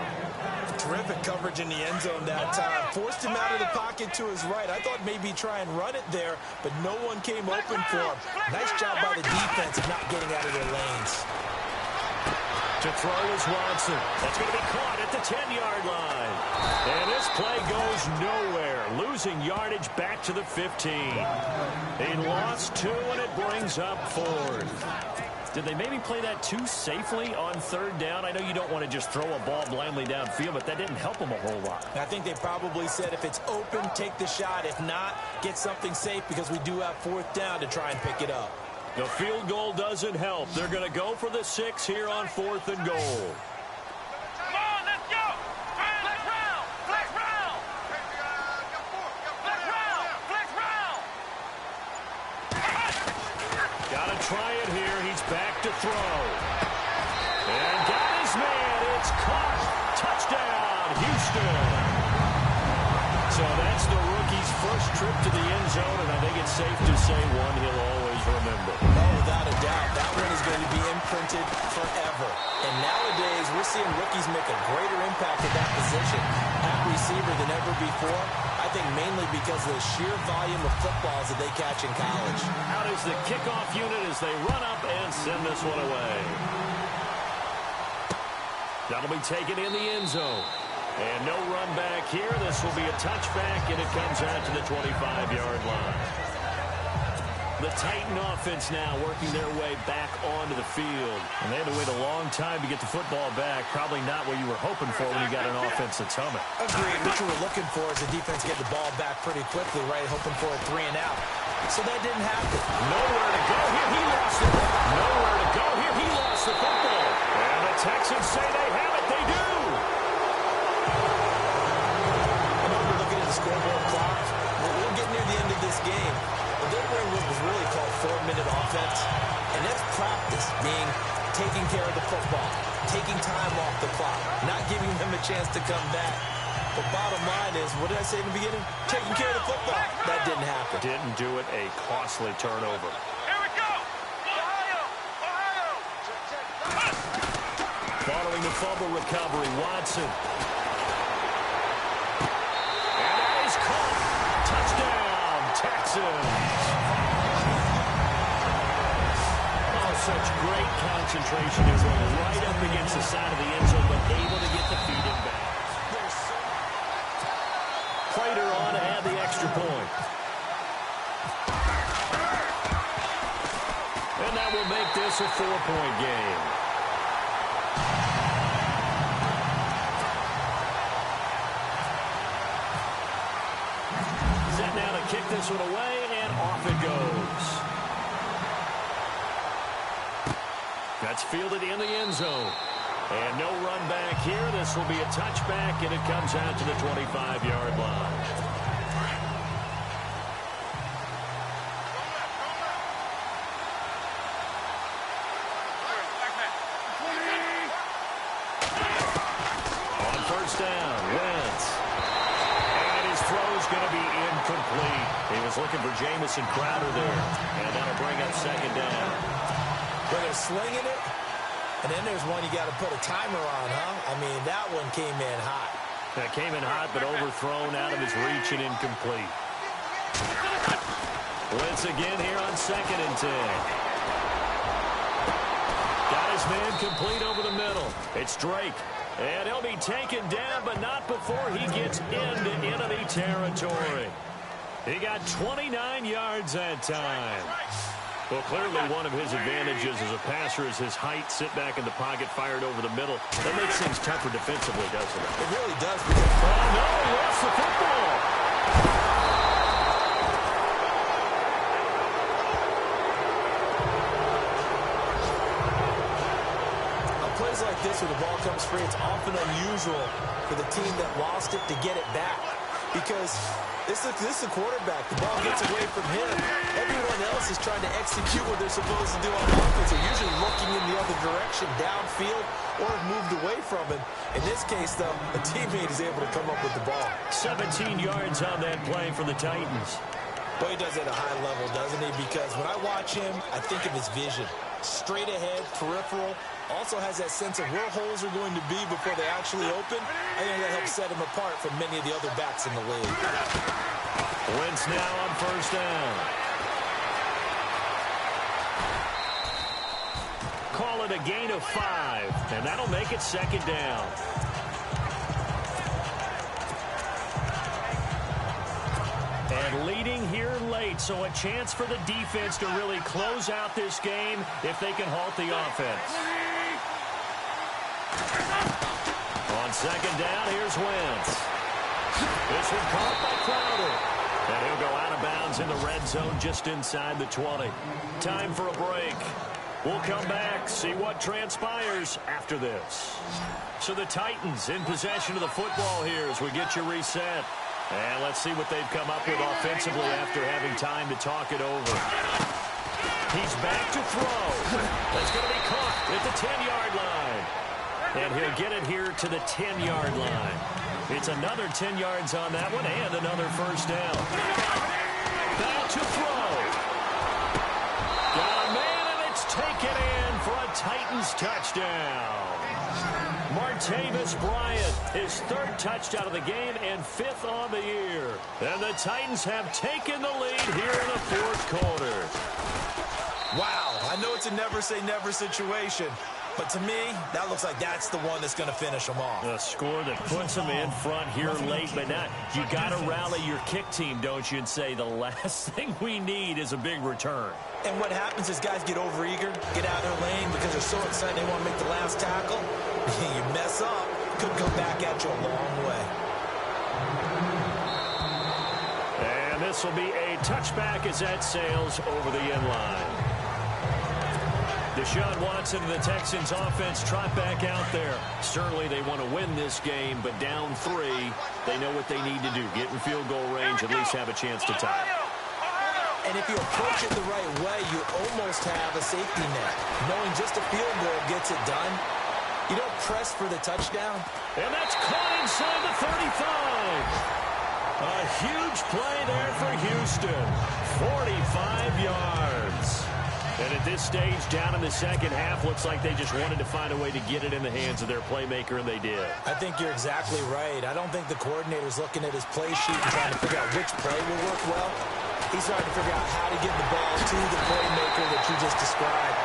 Terrific coverage in the end zone that time. Forced him out of the pocket to his right. I thought maybe try and run it there, but no one came open for him. Nice job by the defense of not getting out of their lanes. To throw is Watson. That's going to be caught at the 10-yard line. And this play goes nowhere. Losing yardage back to the 15. He lost 2, and it brings up fourth. Did they maybe play that too safely on third down? I know you don't want to just throw a ball blindly downfield, but that didn't help them a whole lot. I think they probably said if it's open, take the shot. If not, get something safe because we do have fourth down to try and pick it up. The field goal doesn't help. They're going to go for the 6 here on 4th and goal. Got to try it here. He's back to throw. And got his man. It's caught. Touchdown, Houston. So that's the rookie's first trip to the end zone, and I think it's safe to say one he'll always remember. Oh, without a doubt, that one is going to be imprinted forever. And nowadays, we're seeing rookies make a greater impact at that position at receiver than ever before. I think mainly because of the sheer volume of footballs that they catch in college. Out is the kickoff unit as they run up and send this one away. That'll be taken in the end zone. And no run back here. This will be a touchback, and it comes out to the 25-yard line. The Titan offense now working their way back onto the field. And they had to wait a long time to get the football back. Probably not what you were hoping for when you got an offense that's humming. Agreed. What you were looking for is the defense get the ball back pretty quickly, right? Hoping for a 3 and out. So that didn't happen. Nowhere to go here. He lost it. Nowhere to go here. He lost the football. And the Texans say they have it. They do. I know we're looking at the scoreboard clock. We'll get near the end of this game. But they're running what was really called 4-minute offense. And that's practice, being taking care of the football, taking time off the clock, not giving them a chance to come back. But bottom line is, what did I say in the beginning? Taking care of the football. That didn't happen. Didn't do it. A costly turnover. Here we go. Ohio. Ohio. Following the fumble recovery, Watson. And that is caught. Touchdown, Texans. Oh, such great concentration. They were right up against the side of the end zone, but able to get the feet in back. Prater on to add the extra point. And that will make this a 4-point game. Set now to kick this one away, and off it goes. That's fielded in the end zone. And no run back here. This will be a touchback, and it comes out to the 25-yard line. On first down, Wentz. And his throw's going to be incomplete. He was looking for Jamison Crowder there. And that'll bring up second down. But they're slinging it. And then there's one you got to put a timer on, huh? I mean, that one came in hot. That came in hot, but overthrown out of his reach and incomplete. Wentz again here on 2nd and 10. Got his man complete over the middle. It's Drake. And he'll be taken down, but not before he gets into enemy territory. He got 29 yards that time. Well, clearly one of his advantages as a passer is his height. Sit back in the pocket, fired over the middle. That makes things tougher defensively, doesn't it? It really does. Because oh, no, he lost the football. on plays like this where the ball comes free, it's often unusual for the team that lost it to get it back. Because this is the quarterback. The ball gets away from him. Everyone else is trying to execute what they're supposed to do on offense. They're usually looking in the other direction, downfield, or have moved away from him. In this case, though, a teammate is able to come up with the ball. 17 yards on that play for the Titans. But he does it at a high level, doesn't he? Because when I watch him, I think of his vision. Straight ahead, peripheral. Also has that sense of where holes are going to be before they actually open. I think that helps set him apart from many of the other backs in the league. Wentz now on first down. Call it a gain of 5, and that'll make it second down. And leading here late, so a chance for the defense to really close out this game if they can halt the offense. On second down, here's Wentz. This one caught by Crowder. And he'll go out of bounds in the red zone just inside the 20. Time for a break. We'll come back, see what transpires after this. So the Titans in possession of the football here as we get you reset. And let's see what they've come up with offensively after having time to talk it over. He's back to throw. That's going to be caught at the 10-yard line. And he'll get it here to the 10-yard line. It's another 10 yards on that one and another first down. Back to throw. Got a man, and it's taken in for a Titans touchdown. Martavis Bryant, his third touchdown of the game and fifth on the year. And the Titans have taken the lead here in the fourth quarter. Wow, I know it's a never-say-never situation, but to me, that looks like that's the one that's going to finish them off. A score that puts them in front here late, but not. You got to rally your kick team, don't you, and say the last thing we need is a big return. And what happens is guys get overeager, get out of their lane because they're so excited they want to make the last tackle. You mess up, could come back at you a long way. And this will be a touchback as that sails over the end line. Deshaun Watson and the Texans offense trot back out there. Certainly they want to win this game, but down 3, they know what they need to do. Get in field goal range, at least have a chance to tie. And if you approach it the right way, you almost have a safety net. Knowing just a field goal gets it done. You don't press for the touchdown. And that's caught inside the 35. A huge play there for Houston. 45 yards. And at this stage, down in the second half, looks like they just wanted to find a way to get it in the hands of their playmaker, and they did. I think you're exactly right. I don't think the coordinator's looking at his play sheet and trying to figure out which play will work well. He's trying to figure out how to get the ball to the playmaker that you just described.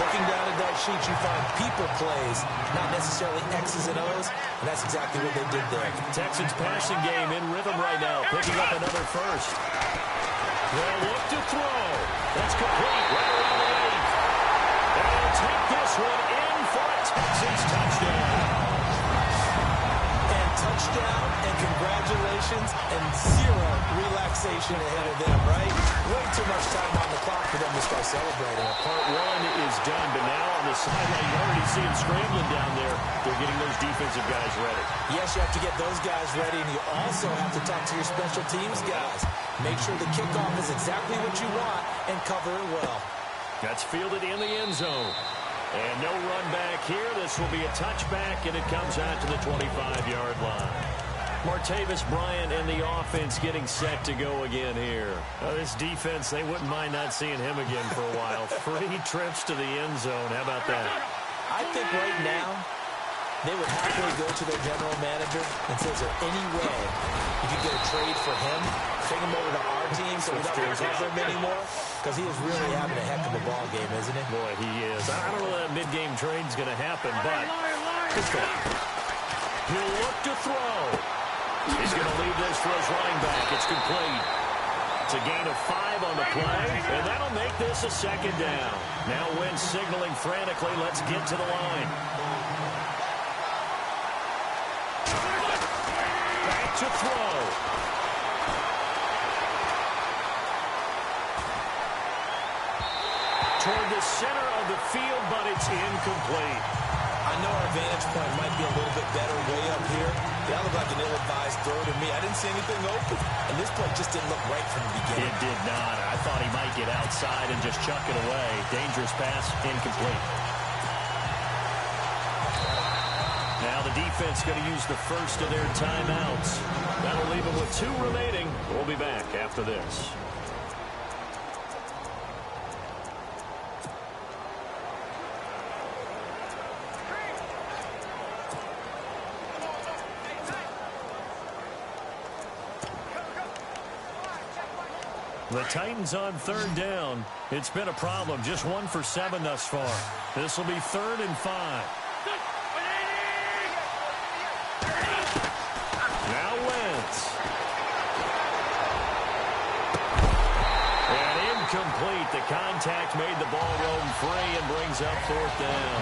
Looking down at that sheet, you find people plays, not necessarily X's and O's, and that's exactly what they did there. Texans passing game in rhythm right now, picking up another first. Well, look to throw. That's complete right around the 8. And they'll take this one in for a Texans touchdown. And touchdown, and congratulations, and zero relaxation ahead of them, right? Way too much time on the clock for them to start celebrating. Part 1 is done, but now on the sideline, you already see them scrambling down there. They're getting those defensive guys ready. Yes, you have to get those guys ready, and you also have to talk to your special teams guys. Make sure the kickoff is exactly what you want and cover it well. That's fielded in the end zone. And no run back here. This will be a touchback, and it comes out to the 25-yard line. Martavis Bryant and the offense getting set to go again here. This defense, they wouldn't mind not seeing him again for a while. 3 trips to the end zone. How about that? I think right now they would happily go to their general manager and say, is there any way you could get a trade for him? Take him over to our team so we don't have to cover him anymore? Because he is really having a heck of a ball game, isn't he? Boy, he is. I don't know that mid-game trade's going to happen, but it's going. He'll look to throw. He's going to leave this for his running back. It's complete. It's a gain of 5 on the play, and that'll make this a second down. Now Wentz signaling frantically, let's get to the line. Back to throw. Toward the center of the field, but it's incomplete. I know our vantage point might be a little bit better way up here. That looked like an ill-advised throw to me. I didn't see anything open. And this play just didn't look right from the beginning. It did not. I thought he might get outside and just chuck it away. Dangerous pass, incomplete. Now the defense going to use the first of their timeouts. That'll leave them with 2 remaining. We'll be back after this. The Titans on 3rd down. It's been a problem. Just 1 for 7 thus far. This will be 3rd and 5. Now Wentz. And incomplete. The contact made the ball roam free and brings up 4th down.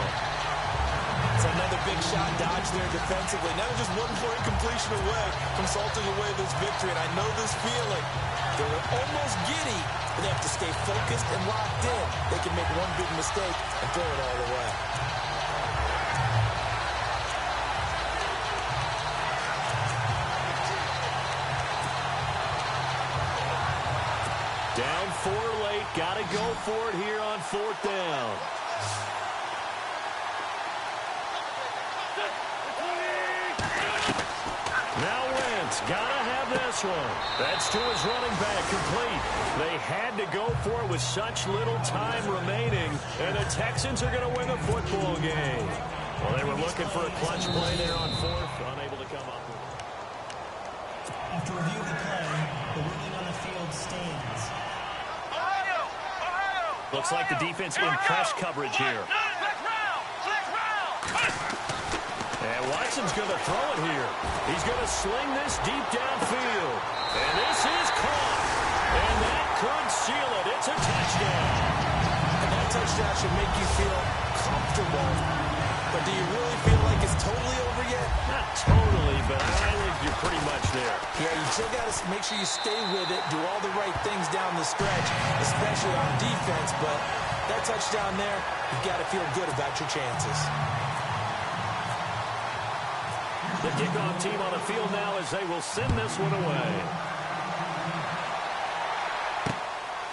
It's another big shot dodge there defensively. Now just 1 more incompletion away from salting away this victory. And I know this feeling. They're almost giddy, but they have to stay focused and locked in. They can make 1 big mistake and throw it all away. Down 4 late. Got to go for it here on 4th down. Now Wentz, gotta have this one. That's to his running back, complete. They had to go for it with such little time remaining, and the Texans are going to win the football game. Well, they were looking for a clutch play there on 4th, unable to come up with it. After review of the play, the ruling on the field stands. Ohio! Ohio! Looks like the defense in press coverage here. Flex round! Flex round! And Watson's going to throw it here. He's going to sling this deep downfield. And this is caught. And that could seal it. It's a touchdown. And that touchdown should make you feel comfortable. But do you really feel like it's totally over yet? Not totally, but I think you're pretty much there. Yeah, you still got to make sure you stay with it, do all the right things down the stretch, especially on defense. But that touchdown there, you've got to feel good about your chances. The kickoff team on the field now as they will send this one away.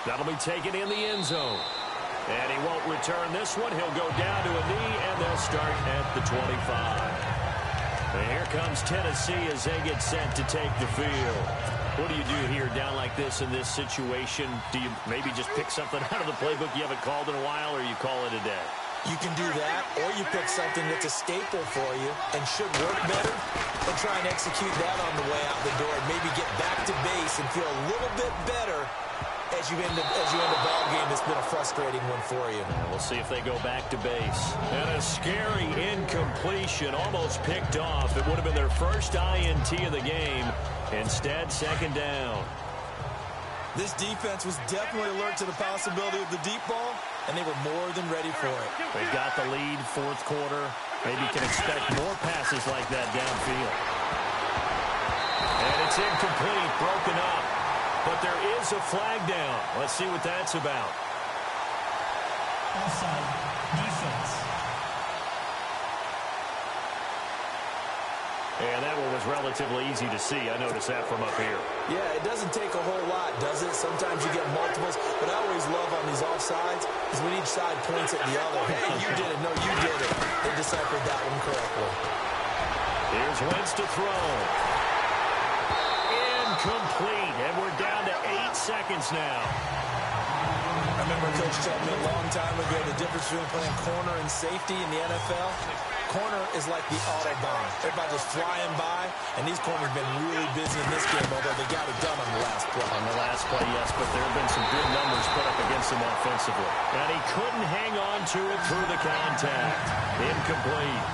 That'll be taken in the end zone. And he won't return this one. He'll go down to a knee, and they'll start at the 25. And here comes Tennessee as they get set to take the field. What do you do here down like this in this situation? Do you maybe just pick something out of the playbook you haven't called in a while, or you call it a day? You can do that, or you pick something that's a staple for you and should work better, and try and execute that on the way out the door and maybe get back to base and feel a little bit better as you end a ball game that's been a frustrating one for you. We'll see if they go back to base. And a scary incompletion, almost picked off. It would have been their first INT of the game. Instead, 2nd down. This defense was definitely alert to the possibility of the deep ball, and they were more than ready for it. They've got the lead, 4th quarter. Maybe can expect more passes like that downfield. And it's incomplete, broken up. But there is a flag down. Let's see what that's about. Offside, defense. And that one was relatively easy to see. I noticed that from up here. Yeah, it doesn't take a whole lot, does it? Sometimes you get multiples, but I always love on these offsides is when each side points at the other. Hey, you did it. No, you did it. They deciphered that one correctly. Here's Wentz to throw. Incomplete. And we're down to 8 seconds now. I remember Coach told me a long time ago the difference between playing corner and safety in the NFL. Corner is like the Autobahn. Everybody just flying by, and these corners have been really busy in this game, although they got it done on the last play. On the last play, yes, but there have been some good numbers put up against him offensively. And he couldn't hang on to it through the contact. Incomplete.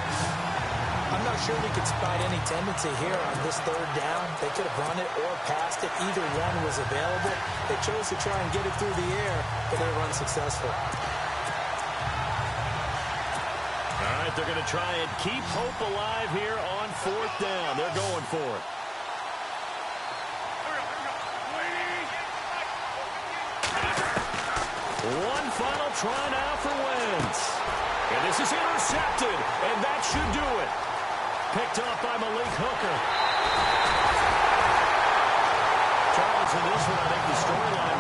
I'm not sure we could spot any tendency here on this 3rd down. They could have run it or passed it. Either one was available. They chose to try and get it through the air, but they were unsuccessful. All right, they're going to try and keep hope alive here on 4th down. They're going for it. One final try now for Wentz. And this is intercepted, and that should do it. Picked up by Malik Hooker. Charles, in this one, I think the storyline